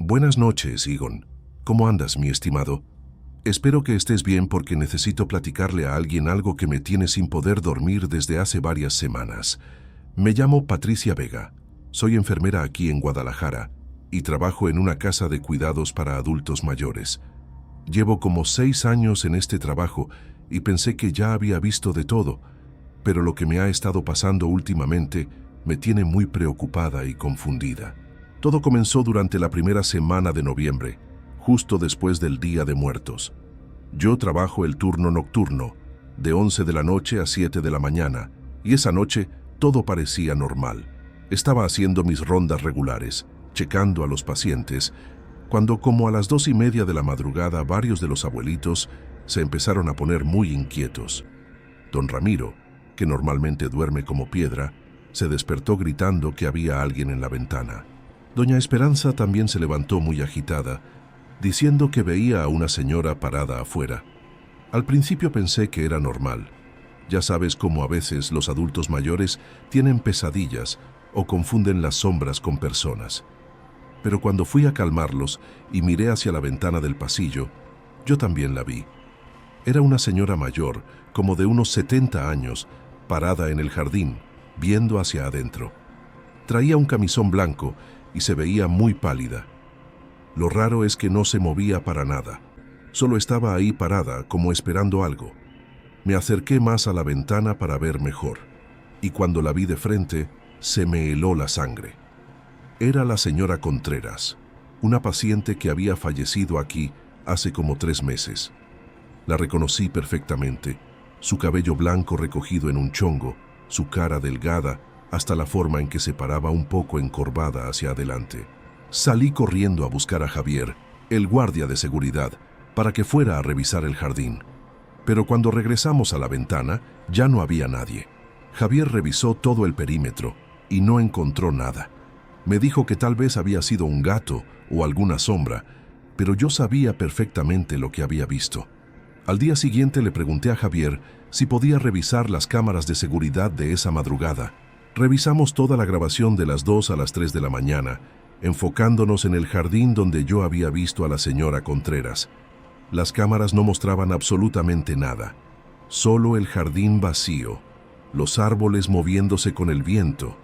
Buenas noches, Egon. ¿Cómo andas, mi estimado? Espero que estés bien porque necesito platicarle a alguien algo que me tiene sin poder dormir desde hace varias semanas. Me llamo Patricia Vega. Soy enfermera aquí en Guadalajara y trabajo en una casa de cuidados para adultos mayores. Llevo como 6 años en este trabajo y pensé que ya había visto de todo, pero lo que me ha estado pasando últimamente me tiene muy preocupada y confundida. Todo comenzó durante la primera semana de noviembre, justo después del Día de Muertos. Yo trabajo el turno nocturno, de 11 de la noche a 7 de la mañana, y esa noche todo parecía normal. Estaba haciendo mis rondas regulares, checando a los pacientes, cuando como a las 2:30 de la madrugada varios de los abuelitos se empezaron a poner muy inquietos. Don Ramiro, que normalmente duerme como piedra, se despertó gritando que había alguien en la ventana. Doña Esperanza también se levantó muy agitada, diciendo que veía a una señora parada afuera. Al principio pensé que era normal. Ya sabes cómo a veces los adultos mayores tienen pesadillas o confunden las sombras con personas. Pero cuando fui a calmarlos y miré hacia la ventana del pasillo, yo también la vi. Era una señora mayor, como de unos 70 años, parada en el jardín, viendo hacia adentro. Traía un camisón blanco y se veía muy pálida. Lo raro es que no se movía para nada. Solo estaba ahí parada, como esperando algo. Me acerqué más a la ventana para ver mejor, y cuando la vi de frente, se me heló la sangre. Era la señora Contreras, una paciente que había fallecido aquí hace como 3 meses. La reconocí perfectamente, su cabello blanco recogido en un chongo, su cara delgada, hasta la forma en que se paraba un poco encorvada hacia adelante. Salí corriendo a buscar a Javier, el guardia de seguridad, para que fuera a revisar el jardín. Pero cuando regresamos a la ventana, ya no había nadie. Javier revisó todo el perímetro y no encontró nada. Me dijo que tal vez había sido un gato o alguna sombra, pero yo sabía perfectamente lo que había visto. Al día siguiente le pregunté a Javier si podía revisar las cámaras de seguridad de esa madrugada. Revisamos toda la grabación de las 2 a las 3 de la mañana, enfocándonos en el jardín donde yo había visto a la señora Contreras. Las cámaras no mostraban absolutamente nada, solo el jardín vacío, los árboles moviéndose con el viento,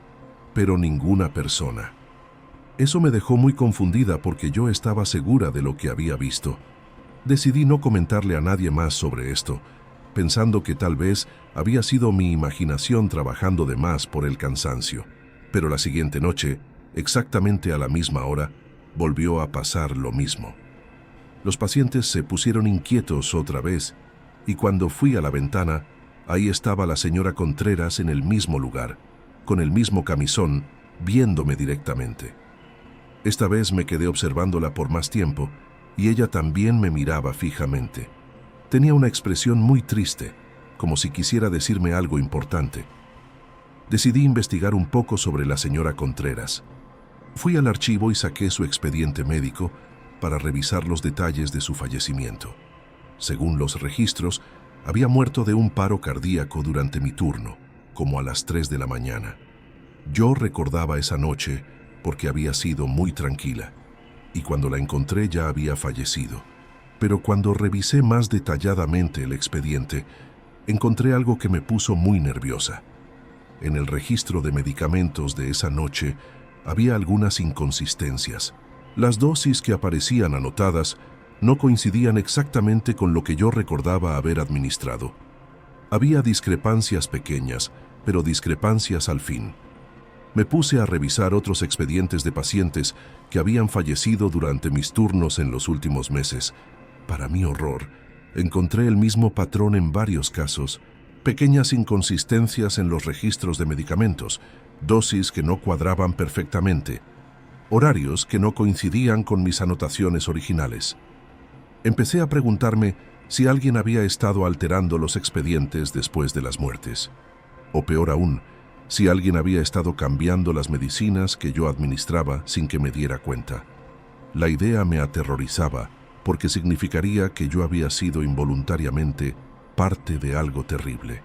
pero ninguna persona. Eso me dejó muy confundida porque yo estaba segura de lo que había visto. Decidí no comentarle a nadie más sobre esto, pensando que tal vez había sido mi imaginación trabajando de más por el cansancio. Pero la siguiente noche, exactamente a la misma hora, volvió a pasar lo mismo. Los pacientes se pusieron inquietos otra vez, y cuando fui a la ventana, ahí estaba la señora Contreras en el mismo lugar, con el mismo camisón, viéndome directamente. Esta vez me quedé observándola por más tiempo, y ella también me miraba fijamente. Tenía una expresión muy triste, como si quisiera decirme algo importante. Decidí investigar un poco sobre la señora Contreras. Fui al archivo y saqué su expediente médico para revisar los detalles de su fallecimiento. Según los registros, había muerto de un paro cardíaco durante mi turno, como a las 3 de la mañana. Yo recordaba esa noche porque había sido muy tranquila, y cuando la encontré ya había fallecido. Pero cuando revisé más detalladamente el expediente, encontré algo que me puso muy nerviosa. En el registro de medicamentos de esa noche había algunas inconsistencias. Las dosis que aparecían anotadas no coincidían exactamente con lo que yo recordaba haber administrado. Había discrepancias pequeñas, pero discrepancias al fin. Me puse a revisar otros expedientes de pacientes que habían fallecido durante mis turnos en los últimos meses. Para mi horror, encontré el mismo patrón en varios casos. Pequeñas inconsistencias en los registros de medicamentos, dosis que no cuadraban perfectamente, horarios que no coincidían con mis anotaciones originales. Empecé a preguntarme si alguien había estado alterando los expedientes después de las muertes. O peor aún, si alguien había estado cambiando las medicinas que yo administraba sin que me diera cuenta. La idea me aterrorizaba porque significaría que yo había sido involuntariamente parte de algo terrible.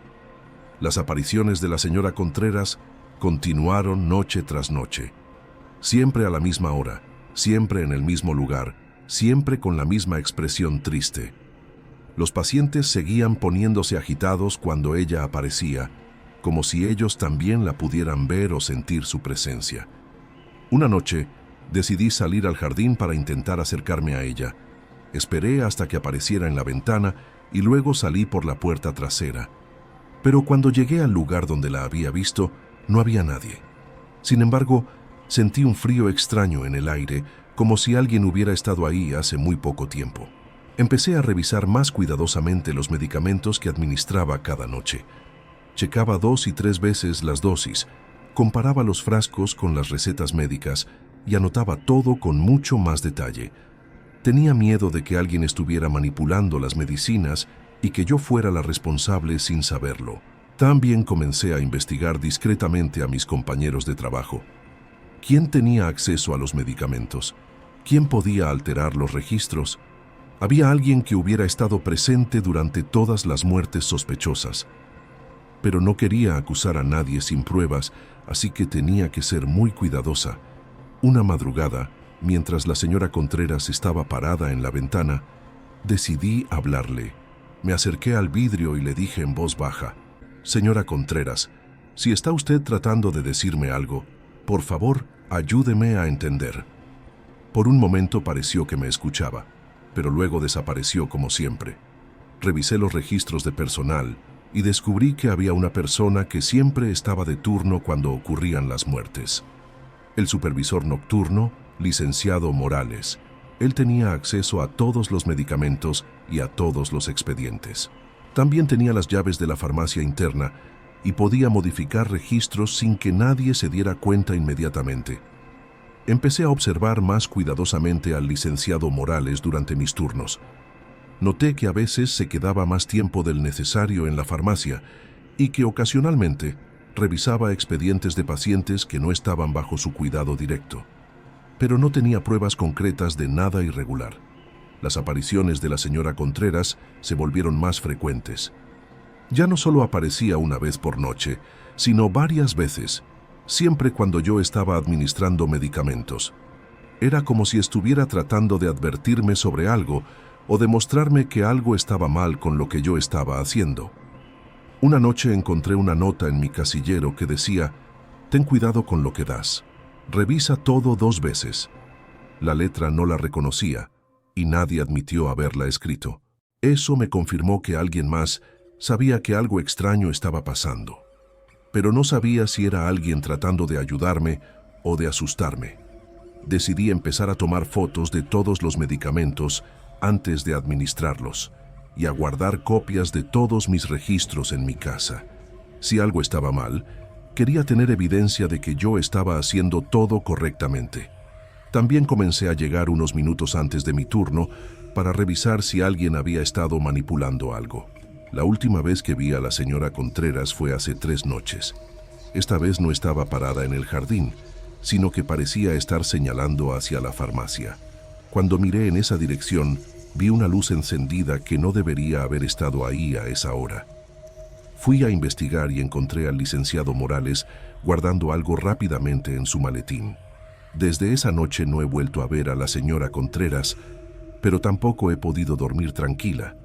Las apariciones de la señora Contreras continuaron noche tras noche, siempre a la misma hora, siempre en el mismo lugar, siempre con la misma expresión triste. Los pacientes seguían poniéndose agitados cuando ella aparecía, como si ellos también la pudieran ver o sentir su presencia. Una noche, decidí salir al jardín para intentar acercarme a ella. Esperé hasta que apareciera en la ventana y luego salí por la puerta trasera. Pero cuando llegué al lugar donde la había visto, no había nadie. Sin embargo, sentí un frío extraño en el aire, como si alguien hubiera estado ahí hace muy poco tiempo. Empecé a revisar más cuidadosamente los medicamentos que administraba cada noche. Checaba 2 y 3 veces las dosis, comparaba los frascos con las recetas médicas y anotaba todo con mucho más detalle. Tenía miedo de que alguien estuviera manipulando las medicinas y que yo fuera la responsable sin saberlo. También comencé a investigar discretamente a mis compañeros de trabajo. ¿Quién tenía acceso a los medicamentos? ¿Quién podía alterar los registros? ¿Había alguien que hubiera estado presente durante todas las muertes sospechosas? Pero no quería acusar a nadie sin pruebas, así que tenía que ser muy cuidadosa. Una madrugada, mientras la señora Contreras estaba parada en la ventana, decidí hablarle. Me acerqué al vidrio y le dije en voz baja: «Señora Contreras, si está usted tratando de decirme algo, por favor, ayúdeme a entender». Por un momento pareció que me escuchaba, pero luego desapareció como siempre. Revisé los registros de personal y descubrí que había una persona que siempre estaba de turno cuando ocurrían las muertes. El supervisor nocturno, licenciado Morales. Él tenía acceso a todos los medicamentos y a todos los expedientes. También tenía las llaves de la farmacia interna y podía modificar registros sin que nadie se diera cuenta inmediatamente. Empecé a observar más cuidadosamente al licenciado Morales durante mis turnos. Noté que a veces se quedaba más tiempo del necesario en la farmacia y que ocasionalmente revisaba expedientes de pacientes que no estaban bajo su cuidado directo. Pero no tenía pruebas concretas de nada irregular. Las apariciones de la señora Contreras se volvieron más frecuentes. Ya no solo aparecía una vez por noche, sino varias veces, siempre cuando yo estaba administrando medicamentos. Era como si estuviera tratando de advertirme sobre algo o demostrarme que algo estaba mal con lo que yo estaba haciendo. Una noche encontré una nota en mi casillero que decía: «Ten cuidado con lo que das. Revisa todo 2 veces». La letra no la reconocía y nadie admitió haberla escrito. Eso me confirmó que alguien más sabía que algo extraño estaba pasando. Pero no sabía si era alguien tratando de ayudarme o de asustarme. Decidí empezar a tomar fotos de todos los medicamentos antes de administrarlos y a guardar copias de todos mis registros en mi casa. Si algo estaba mal, quería tener evidencia de que yo estaba haciendo todo correctamente. También comencé a llegar unos minutos antes de mi turno para revisar si alguien había estado manipulando algo. La última vez que vi a la señora Contreras fue hace 3 noches. Esta vez no estaba parada en el jardín, sino que parecía estar señalando hacia la farmacia. Cuando miré en esa dirección, vi una luz encendida que no debería haber estado ahí a esa hora. Fui a investigar y encontré al licenciado Morales guardando algo rápidamente en su maletín. Desde esa noche no he vuelto a ver a la señora Contreras, pero tampoco he podido dormir tranquila.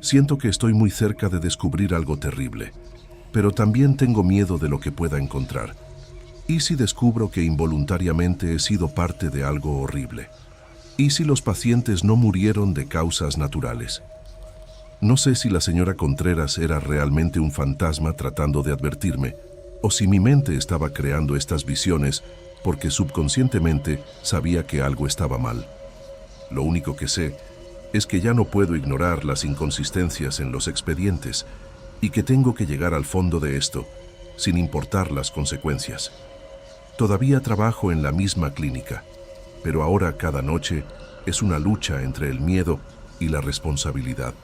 Siento que estoy muy cerca de descubrir algo terrible, pero también tengo miedo de lo que pueda encontrar. ¿Y si descubro que involuntariamente he sido parte de algo horrible? ¿Y si los pacientes no murieron de causas naturales? No sé si la señora Contreras era realmente un fantasma tratando de advertirme, o si mi mente estaba creando estas visiones porque subconscientemente sabía que algo estaba mal. Lo único que sé es que ya no puedo ignorar las inconsistencias en los expedientes y que tengo que llegar al fondo de esto, sin importar las consecuencias. Todavía trabajo en la misma clínica, pero ahora cada noche es una lucha entre el miedo y la responsabilidad.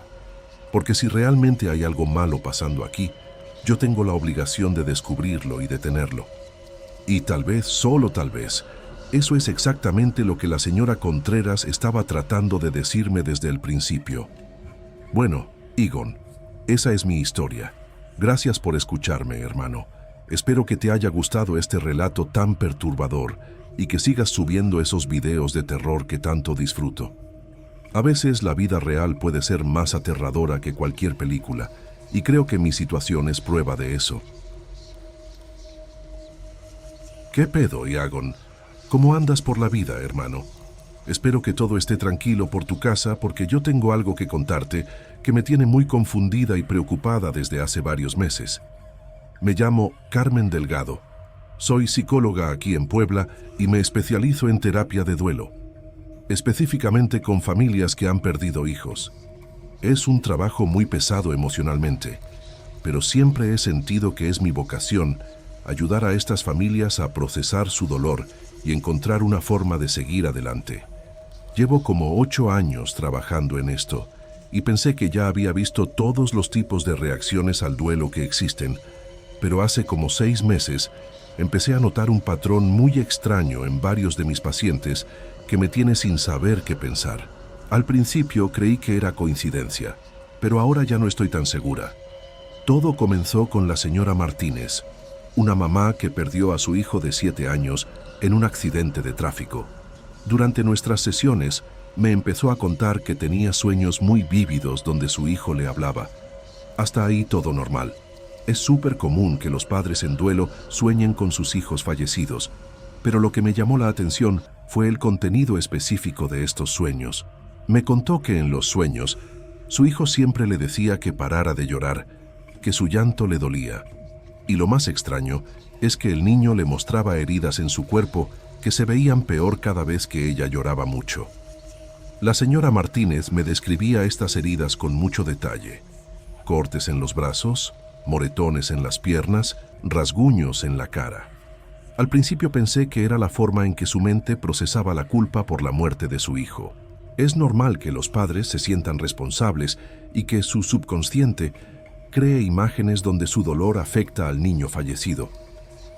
Porque si realmente hay algo malo pasando aquí, yo tengo la obligación de descubrirlo y detenerlo. Y tal vez, solo tal vez, eso es exactamente lo que la señora Contreras estaba tratando de decirme desde el principio. Bueno, Egon, esa es mi historia. Gracias por escucharme, hermano. Espero que te haya gustado este relato tan perturbador y que sigas subiendo esos videos de terror que tanto disfruto. A veces la vida real puede ser más aterradora que cualquier película, y creo que mi situación es prueba de eso. ¿Qué pedo, Iagon? ¿Cómo andas por la vida, hermano? Espero que todo esté tranquilo por tu casa porque yo tengo algo que contarte que me tiene muy confundida y preocupada desde hace varios meses. Me llamo Carmen Delgado. Soy psicóloga aquí en Puebla y me especializo en terapia de duelo, específicamente con familias que han perdido hijos. Es un trabajo muy pesado emocionalmente, pero siempre he sentido que es mi vocación ayudar a estas familias a procesar su dolor y encontrar una forma de seguir adelante. Llevo como 8 años trabajando en esto y pensé que ya había visto todos los tipos de reacciones al duelo que existen, pero hace como 6 meses empecé a notar un patrón muy extraño en varios de mis pacientes que me tiene sin saber qué pensar. Al principio creí que era coincidencia, pero ahora ya no estoy tan segura. Todo comenzó con la señora Martínez, una mamá que perdió a su hijo de 7 años en un accidente de tráfico. Durante nuestras sesiones, me empezó a contar que tenía sueños muy vívidos donde su hijo le hablaba. Hasta ahí todo normal. Es súper común que los padres en duelo sueñen con sus hijos fallecidos, pero lo que me llamó la atención fue el contenido específico de estos sueños. Me contó que en los sueños, su hijo siempre le decía que parara de llorar, que su llanto le dolía. Y lo más extraño es que el niño le mostraba heridas en su cuerpo que se veían peor cada vez que ella lloraba mucho. La señora Martínez me describía estas heridas con mucho detalle. Cortes en los brazos, moretones en las piernas, rasguños en la cara. Al principio pensé que era la forma en que su mente procesaba la culpa por la muerte de su hijo. Es normal que los padres se sientan responsables y que su subconsciente cree imágenes donde su dolor afecta al niño fallecido.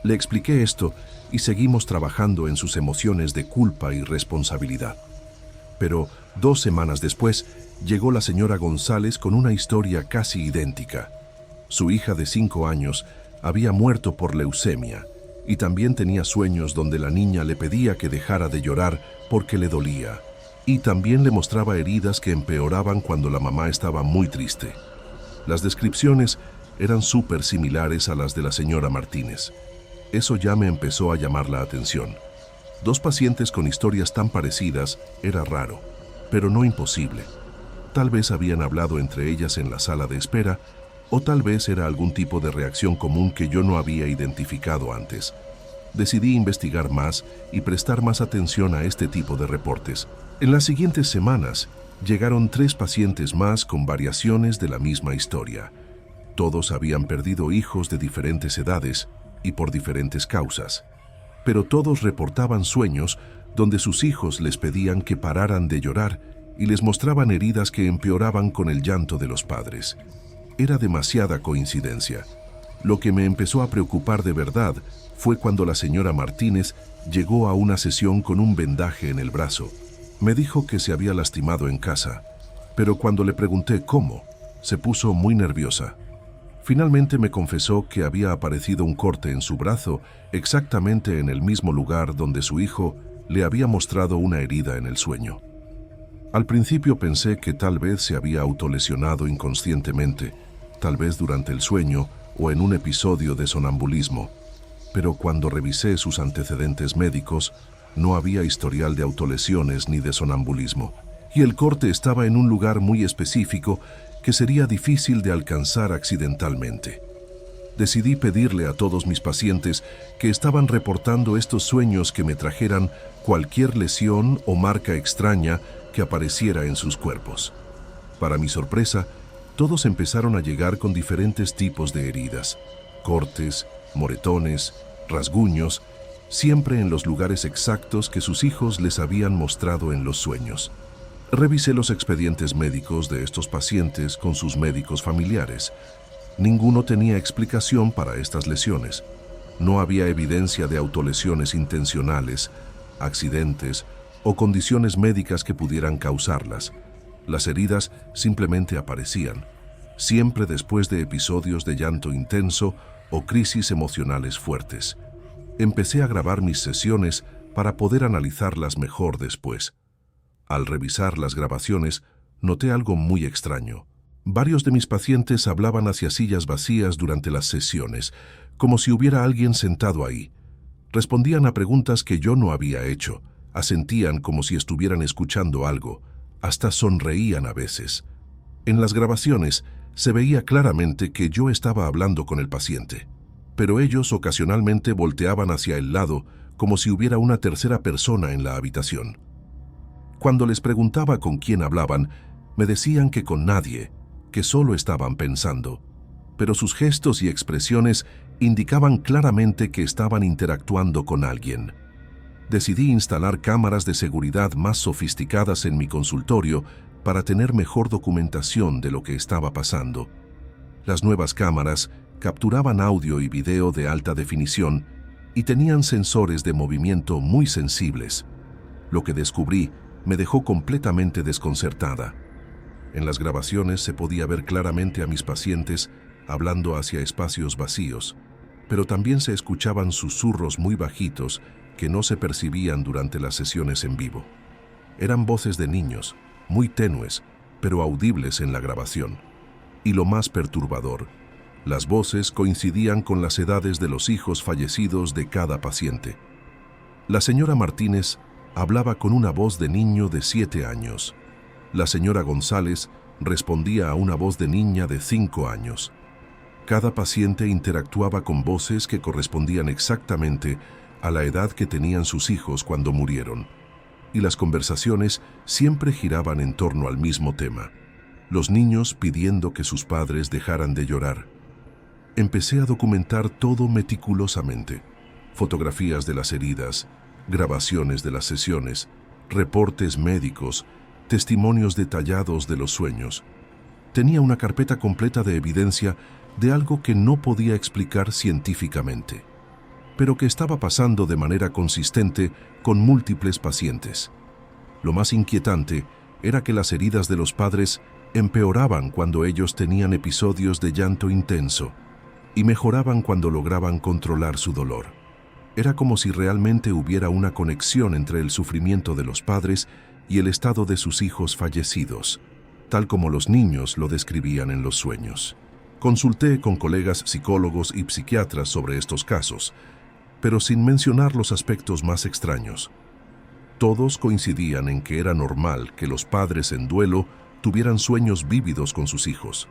Le expliqué esto y seguimos trabajando en sus emociones de culpa y responsabilidad. Pero 2 semanas después llegó la señora González con una historia casi idéntica. Su hija de 5 años había muerto por leucemia y también tenía sueños donde la niña le pedía que dejara de llorar porque le dolía. Y también le mostraba heridas que empeoraban cuando la mamá estaba muy triste. Las descripciones eran súper similares a las de la señora Martínez. Eso ya me empezó a llamar la atención. 2 pacientes con historias tan parecidas era raro, pero no imposible. Tal vez habían hablado entre ellas en la sala de espera, o tal vez era algún tipo de reacción común que yo no había identificado antes. Decidí investigar más y prestar más atención a este tipo de reportes. En las siguientes semanas, llegaron 3 pacientes más con variaciones de la misma historia. Todos habían perdido hijos de diferentes edades y por diferentes causas, pero todos reportaban sueños donde sus hijos les pedían que pararan de llorar y les mostraban heridas que empeoraban con el llanto de los padres. Era demasiada coincidencia. Lo que me empezó a preocupar de verdad fue cuando la señora Martínez llegó a una sesión con un vendaje en el brazo. Me dijo que se había lastimado en casa, pero cuando le pregunté cómo, se puso muy nerviosa. Finalmente me confesó que había aparecido un corte en su brazo exactamente en el mismo lugar donde su hijo le había mostrado una herida en el sueño. Al principio pensé que tal vez se había autolesionado inconscientemente, tal vez durante el sueño o en un episodio de sonambulismo, pero cuando revisé sus antecedentes médicos, no había historial de autolesiones ni de sonambulismo, y el corte estaba en un lugar muy específico que sería difícil de alcanzar accidentalmente. Decidí pedirle a todos mis pacientes que estaban reportando estos sueños que me trajeran cualquier lesión o marca extraña que apareciera en sus cuerpos. Para mi sorpresa, todos empezaron a llegar con diferentes tipos de heridas, cortes, moretones, rasguños, siempre en los lugares exactos que sus hijos les habían mostrado en los sueños. Revisé los expedientes médicos de estos pacientes con sus médicos familiares. Ninguno tenía explicación para estas lesiones. No había evidencia de autolesiones intencionales, accidentes o condiciones médicas que pudieran causarlas. Las heridas simplemente aparecían, siempre después de episodios de llanto intenso o crisis emocionales fuertes. Empecé a grabar mis sesiones para poder analizarlas mejor después. Al revisar las grabaciones, noté algo muy extraño. Varios de mis pacientes hablaban hacia sillas vacías durante las sesiones, como si hubiera alguien sentado ahí. Respondían a preguntas que yo no había hecho, asentían como si estuvieran escuchando algo, hasta sonreían a veces. En las grabaciones se veía claramente que yo estaba hablando con el paciente, pero ellos ocasionalmente volteaban hacia el lado como si hubiera una tercera persona en la habitación. Cuando les preguntaba con quién hablaban, me decían que con nadie, que solo estaban pensando, pero sus gestos y expresiones indicaban claramente que estaban interactuando con alguien. Decidí instalar cámaras de seguridad más sofisticadas en mi consultorio para tener mejor documentación de lo que estaba pasando. Las nuevas cámaras capturaban audio y video de alta definición y tenían sensores de movimiento muy sensibles. Lo que descubrí me dejó completamente desconcertada. En las grabaciones se podía ver claramente a mis pacientes hablando hacia espacios vacíos, pero también se escuchaban susurros muy bajitos que no se percibían durante las sesiones en vivo. Eran voces de niños, muy tenues, pero audibles en la grabación. Y lo más perturbador, las voces coincidían con las edades de los hijos fallecidos de cada paciente. La señora Martínez hablaba con una voz de niño de 7 años. La señora González respondía a una voz de niña de 5 años. Cada paciente interactuaba con voces que correspondían exactamente a la edad que tenían sus hijos cuando murieron. Y las conversaciones siempre giraban en torno al mismo tema: los niños pidiendo que sus padres dejaran de llorar. Empecé a documentar todo meticulosamente: fotografías de las heridas, grabaciones de las sesiones, reportes médicos, testimonios detallados de los sueños. Tenía una carpeta completa de evidencia de algo que no podía explicar científicamente, pero que estaba pasando de manera consistente con múltiples pacientes. Lo más inquietante era que las heridas de los padres empeoraban cuando ellos tenían episodios de llanto intenso y mejoraban cuando lograban controlar su dolor. Era como si realmente hubiera una conexión entre el sufrimiento de los padres y el estado de sus hijos fallecidos, tal como los niños lo describían en los sueños. Consulté con colegas psicólogos y psiquiatras sobre estos casos, pero sin mencionar los aspectos más extraños. Todos coincidían en que era normal que los padres en duelo tuvieran sueños vívidos con sus hijos,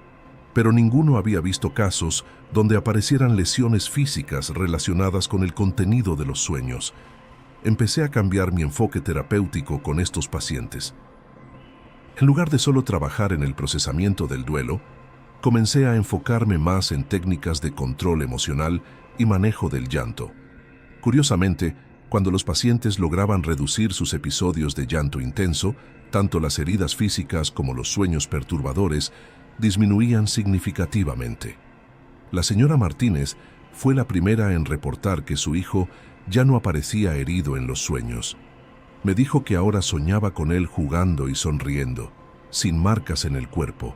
pero ninguno había visto casos donde aparecieran lesiones físicas relacionadas con el contenido de los sueños. Empecé a cambiar mi enfoque terapéutico con estos pacientes. En lugar de solo trabajar en el procesamiento del duelo, comencé a enfocarme más en técnicas de control emocional y manejo del llanto. Curiosamente, cuando los pacientes lograban reducir sus episodios de llanto intenso, tanto las heridas físicas como los sueños perturbadores disminuían significativamente. La señora Martínez fue la primera en reportar que su hijo ya no aparecía herido en los sueños. Me dijo que ahora soñaba con él jugando y sonriendo, sin marcas en el cuerpo.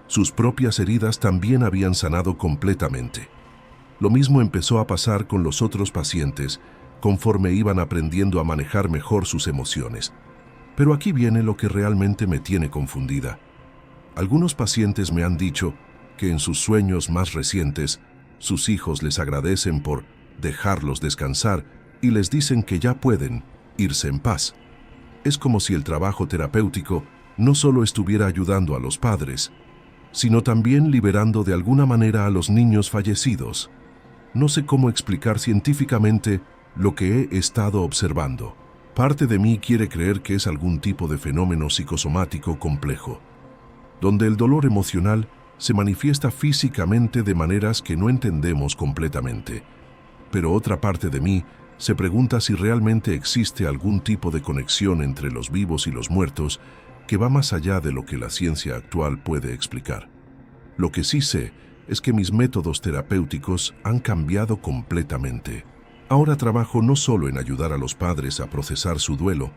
Sus propias heridas también habían sanado completamente. Lo mismo empezó a pasar con los otros pacientes conforme iban aprendiendo a manejar mejor sus emociones. Pero aquí viene lo que realmente me tiene confundida. Algunos pacientes me han dicho que en sus sueños más recientes, sus hijos les agradecen por dejarlos descansar y les dicen que ya pueden irse en paz. Es como si el trabajo terapéutico no solo estuviera ayudando a los padres, sino también liberando de alguna manera a los niños fallecidos. No sé cómo explicar científicamente lo que he estado observando. Parte de mí quiere creer que es algún tipo de fenómeno psicosomático complejo, donde el dolor emocional se manifiesta físicamente de maneras que no entendemos completamente. Pero otra parte de mí se pregunta si realmente existe algún tipo de conexión entre los vivos y los muertos que va más allá de lo que la ciencia actual puede explicar. Lo que sí sé es que mis métodos terapéuticos han cambiado completamente. Ahora trabajo no solo en ayudar a los padres a procesar su duelo,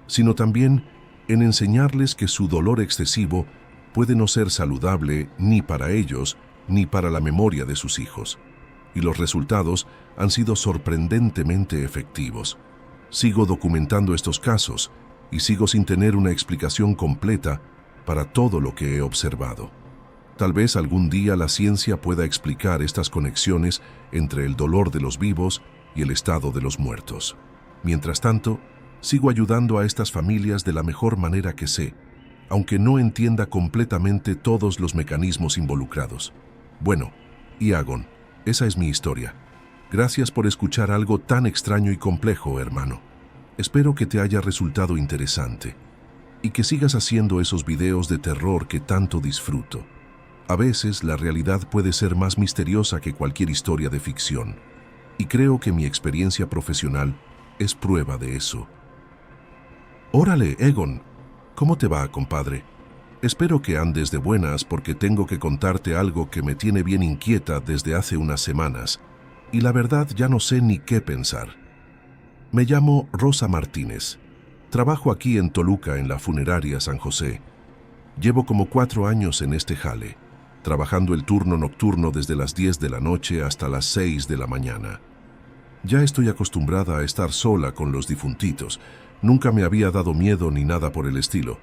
sino también en enseñarles que su dolor excesivo puede no ser saludable ni para ellos ni para la memoria de sus hijos. Y los resultados han sido sorprendentemente efectivos. Sigo documentando estos casos y sigo sin tener una explicación completa para todo lo que he observado. Tal vez algún día la ciencia pueda explicar estas conexiones entre el dolor de los vivos y el estado de los muertos. Mientras tanto, sigo ayudando a estas familias de la mejor manera que sé, aunque no entienda completamente todos los mecanismos involucrados. Bueno, Iagon, esa es mi historia. Gracias por escuchar algo tan extraño y complejo, hermano. Espero que te haya resultado interesante y que sigas haciendo esos videos de terror que tanto disfruto. A veces la realidad puede ser más misteriosa que cualquier historia de ficción, y creo que mi experiencia profesional es prueba de eso. Órale, Egon, ¿cómo te va, compadre? Espero que andes de buenas porque tengo que contarte algo que me tiene bien inquieta desde hace unas semanas, y la verdad ya no sé ni qué pensar. Me llamo Rosa Martínez. Trabajo aquí en Toluca en la funeraria San José. Llevo como 4 años en este jale, trabajando el turno nocturno desde las 10 de la noche hasta las 6 de la mañana. Ya estoy acostumbrada a estar sola con los difuntitos. Nunca me había dado miedo ni nada por el estilo.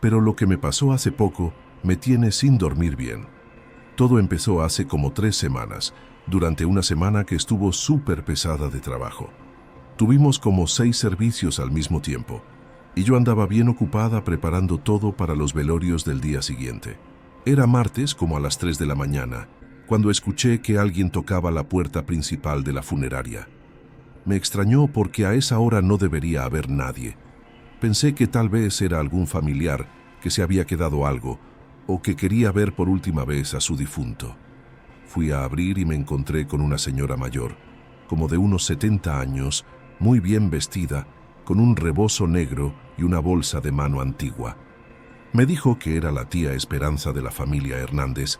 Pero lo que me pasó hace poco me tiene sin dormir bien. Todo empezó hace como 3 semanas, durante una semana que estuvo súper pesada de trabajo. Tuvimos como 6 servicios al mismo tiempo, y yo andaba bien ocupada preparando todo para los velorios del día siguiente. Era martes como a las 3 de la mañana, cuando escuché que alguien tocaba la puerta principal de la funeraria. Me extrañó porque a esa hora no debería haber nadie. Pensé que tal vez era algún familiar que se había quedado algo o que quería ver por última vez a su difunto. Fui a abrir y me encontré con una señora mayor, como de unos 70 años, muy bien vestida, con un rebozo negro y una bolsa de mano antigua. Me dijo que era la tía Esperanza de la familia Hernández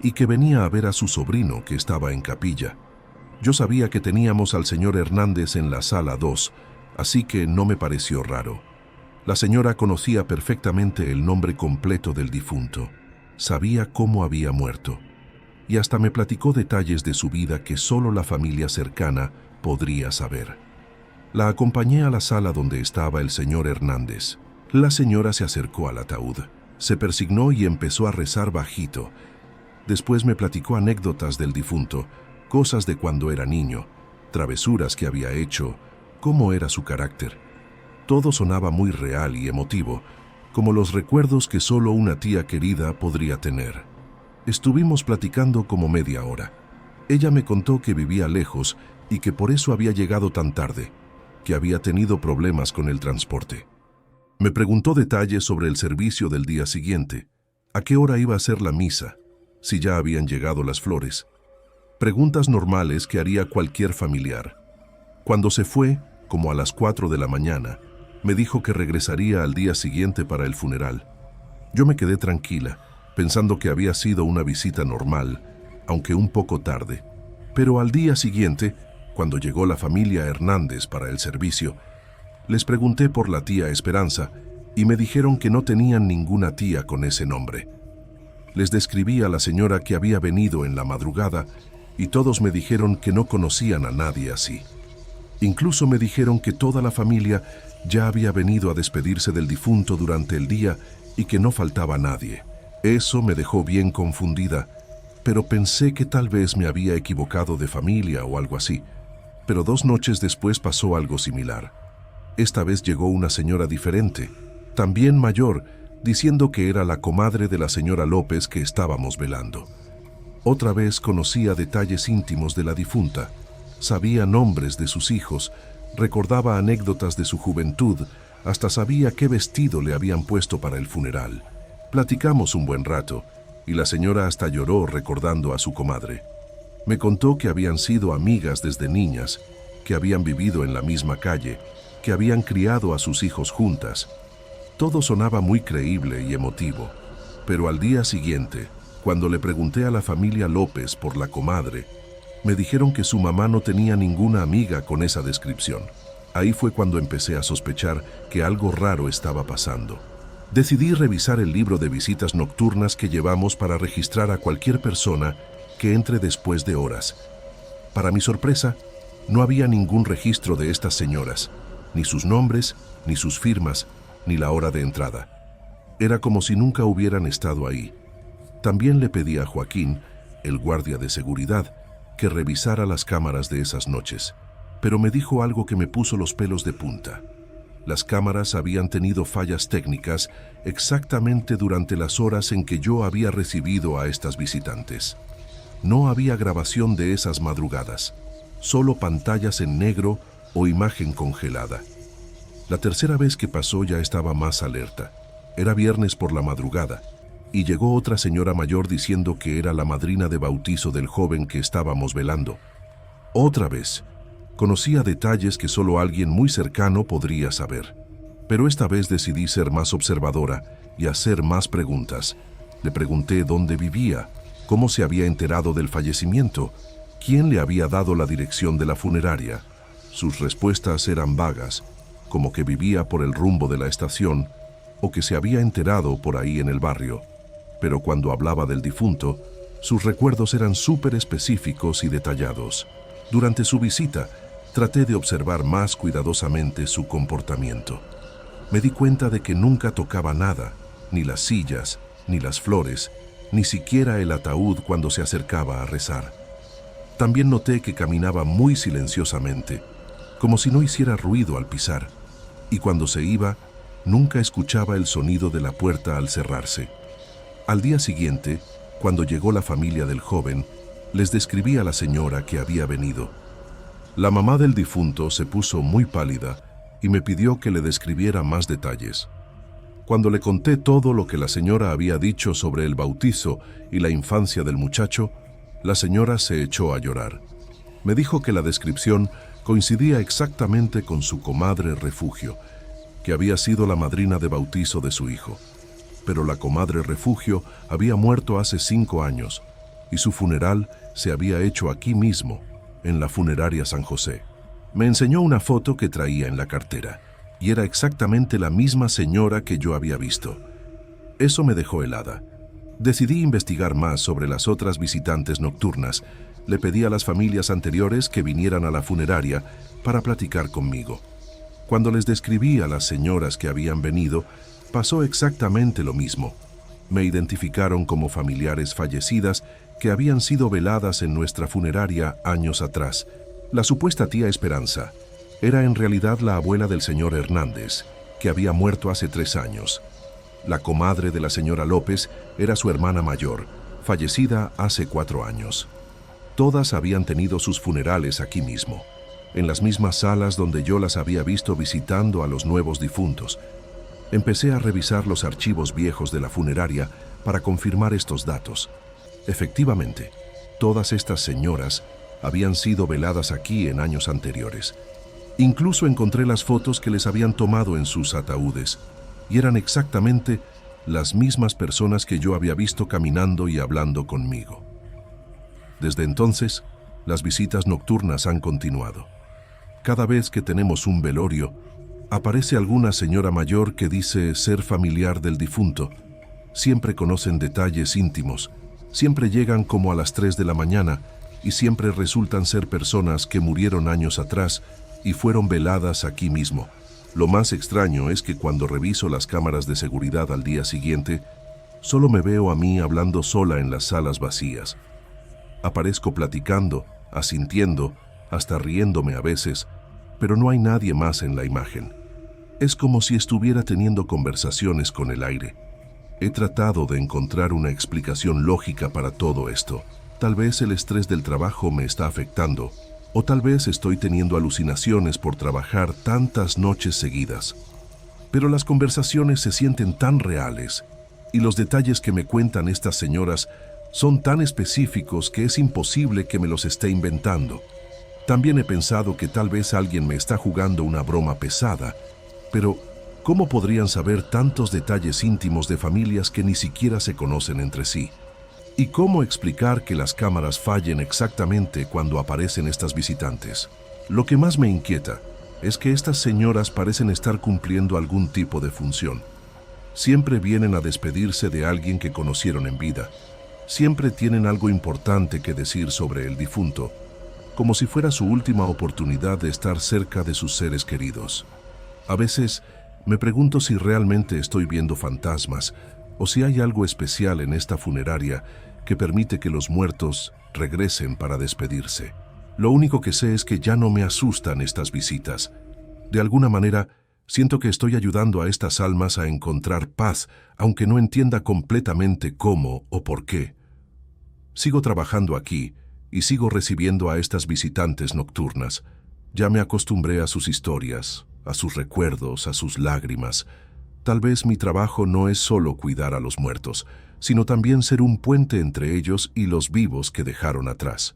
y que venía a ver a su sobrino que estaba en capilla. Yo sabía que teníamos al señor Hernández en la sala 2, así que no me pareció raro. La señora conocía perfectamente el nombre completo del difunto, sabía cómo había muerto, y hasta me platicó detalles de su vida que solo la familia cercana podría saber. La acompañé a la sala donde estaba el señor Hernández. La señora se acercó al ataúd, se persignó y empezó a rezar bajito. Después me platicó anécdotas del difunto, cosas de cuando era niño, travesuras que había hecho, cómo era su carácter. Todo sonaba muy real y emotivo, como los recuerdos que solo una tía querida podría tener. Estuvimos platicando como media hora. Ella me contó que vivía lejos y que por eso había llegado tan tarde, que había tenido problemas con el transporte. Me preguntó detalles sobre el servicio del día siguiente, a qué hora iba a ser la misa, si ya habían llegado las flores. Preguntas normales que haría cualquier familiar. Cuando se fue, como a las 4 de la mañana, me dijo que regresaría al día siguiente para el funeral. Yo me quedé tranquila, pensando que había sido una visita normal, aunque un poco tarde. Pero al día siguiente, cuando llegó la familia Hernández para el servicio, les pregunté por la tía Esperanza y me dijeron que no tenían ninguna tía con ese nombre. Les describí a la señora que había venido en la madrugada y todos me dijeron que no conocían a nadie así. Incluso me dijeron que toda la familia ya había venido a despedirse del difunto durante el día y que no faltaba nadie. Eso me dejó bien confundida, pero pensé que tal vez me había equivocado de familia o algo así. Pero 2 noches después pasó algo similar. Esta vez llegó una señora diferente, también mayor, diciendo que era la comadre de la señora López que estábamos velando. Otra vez conocía detalles íntimos de la difunta, sabía nombres de sus hijos, recordaba anécdotas de su juventud, hasta sabía qué vestido le habían puesto para el funeral. Platicamos un buen rato, y la señora hasta lloró recordando a su comadre. Me contó que habían sido amigas desde niñas, que habían vivido en la misma calle, que habían criado a sus hijos juntas. Todo sonaba muy creíble y emotivo, pero al día siguiente, cuando le pregunté a la familia López por la comadre, me dijeron que su mamá no tenía ninguna amiga con esa descripción. Ahí fue cuando empecé a sospechar que algo raro estaba pasando. Decidí revisar el libro de visitas nocturnas que llevamos para registrar a cualquier persona que entre después de horas. Para mi sorpresa, no había ningún registro de estas señoras, ni sus nombres, ni sus firmas, ni la hora de entrada. Era como si nunca hubieran estado ahí. También le pedí a Joaquín, el guardia de seguridad, que revisara las cámaras de esas noches, pero me dijo algo que me puso los pelos de punta. Las cámaras habían tenido fallas técnicas exactamente durante las horas en que yo había recibido a estas visitantes. No había grabación de esas madrugadas, solo pantallas en negro o imagen congelada. La tercera vez que pasó ya estaba más alerta. Era viernes por la madrugada, y llegó otra señora mayor diciendo que era la madrina de bautizo del joven que estábamos velando. Otra vez, conocía detalles que solo alguien muy cercano podría saber. Pero esta vez decidí ser más observadora y hacer más preguntas. Le pregunté dónde vivía, cómo se había enterado del fallecimiento, quién le había dado la dirección de la funeraria. Sus respuestas eran vagas, como que vivía por el rumbo de la estación o que se había enterado por ahí en el barrio. Pero cuando hablaba del difunto, sus recuerdos eran súper específicos y detallados. Durante su visita, traté de observar más cuidadosamente su comportamiento. Me di cuenta de que nunca tocaba nada, ni las sillas, ni las flores, ni siquiera el ataúd cuando se acercaba a rezar. También noté que caminaba muy silenciosamente, como si no hiciera ruido al pisar, y cuando se iba, nunca escuchaba el sonido de la puerta al cerrarse. Al día siguiente, cuando llegó la familia del joven, les describí a la señora que había venido. La mamá del difunto se puso muy pálida y me pidió que le describiera más detalles. Cuando le conté todo lo que la señora había dicho sobre el bautizo y la infancia del muchacho, la señora se echó a llorar. Me dijo que la descripción coincidía exactamente con su comadre Refugio, que había sido la madrina de bautizo de su hijo. Pero la comadre Refugio había muerto hace 5 años y su funeral se había hecho aquí mismo, en la funeraria San José. Me enseñó una foto que traía en la cartera y era exactamente la misma señora que yo había visto. Eso me dejó helada. Decidí investigar más sobre las otras visitantes nocturnas. Le pedí a las familias anteriores que vinieran a la funeraria para platicar conmigo. Cuando les describí a las señoras que habían venido, pasó exactamente lo mismo. Me identificaron como familiares fallecidas que habían sido veladas en nuestra funeraria años atrás. La supuesta tía Esperanza era en realidad la abuela del señor Hernández, que había muerto hace 3 años. La comadre de la señora López era su hermana mayor, fallecida hace 4 años. Todas habían tenido sus funerales aquí mismo, en las mismas salas donde yo las había visto visitando a los nuevos difuntos. Empecé a revisar los archivos viejos de la funeraria para confirmar estos datos. Efectivamente, todas estas señoras habían sido veladas aquí en años anteriores. Incluso encontré las fotos que les habían tomado en sus ataúdes, y eran exactamente las mismas personas que yo había visto caminando y hablando conmigo. Desde entonces, las visitas nocturnas han continuado. Cada vez que tenemos un velorio, aparece alguna señora mayor que dice ser familiar del difunto. Siempre conocen detalles íntimos, siempre llegan como a las 3 de la mañana y siempre resultan ser personas que murieron años atrás y fueron veladas aquí mismo. Lo más extraño es que cuando reviso las cámaras de seguridad al día siguiente, solo me veo a mí hablando sola en las salas vacías. Aparezco platicando, asintiendo, hasta riéndome a veces, pero no hay nadie más en la imagen. Es como si estuviera teniendo conversaciones con el aire. He tratado de encontrar una explicación lógica para todo esto. Tal vez el estrés del trabajo me está afectando, o tal vez estoy teniendo alucinaciones por trabajar tantas noches seguidas. Pero las conversaciones se sienten tan reales, y los detalles que me cuentan estas señoras son tan específicos que es imposible que me los esté inventando. También he pensado que tal vez alguien me está jugando una broma pesada, pero ¿cómo podrían saber tantos detalles íntimos de familias que ni siquiera se conocen entre sí? ¿Y cómo explicar que las cámaras fallen exactamente cuando aparecen estas visitantes? Lo que más me inquieta es que estas señoras parecen estar cumpliendo algún tipo de función. Siempre vienen a despedirse de alguien que conocieron en vida. Siempre tienen algo importante que decir sobre el difunto, como si fuera su última oportunidad de estar cerca de sus seres queridos. A veces me pregunto si realmente estoy viendo fantasmas o si hay algo especial en esta funeraria que permite que los muertos regresen para despedirse. Lo único que sé es que ya no me asustan estas visitas. De alguna manera, siento que estoy ayudando a estas almas a encontrar paz, aunque no entienda completamente cómo o por qué. Sigo trabajando aquí y sigo recibiendo a estas visitantes nocturnas. Ya me acostumbré a sus historias, a sus recuerdos, a sus lágrimas. Tal vez mi trabajo no es solo cuidar a los muertos, sino también ser un puente entre ellos y los vivos que dejaron atrás.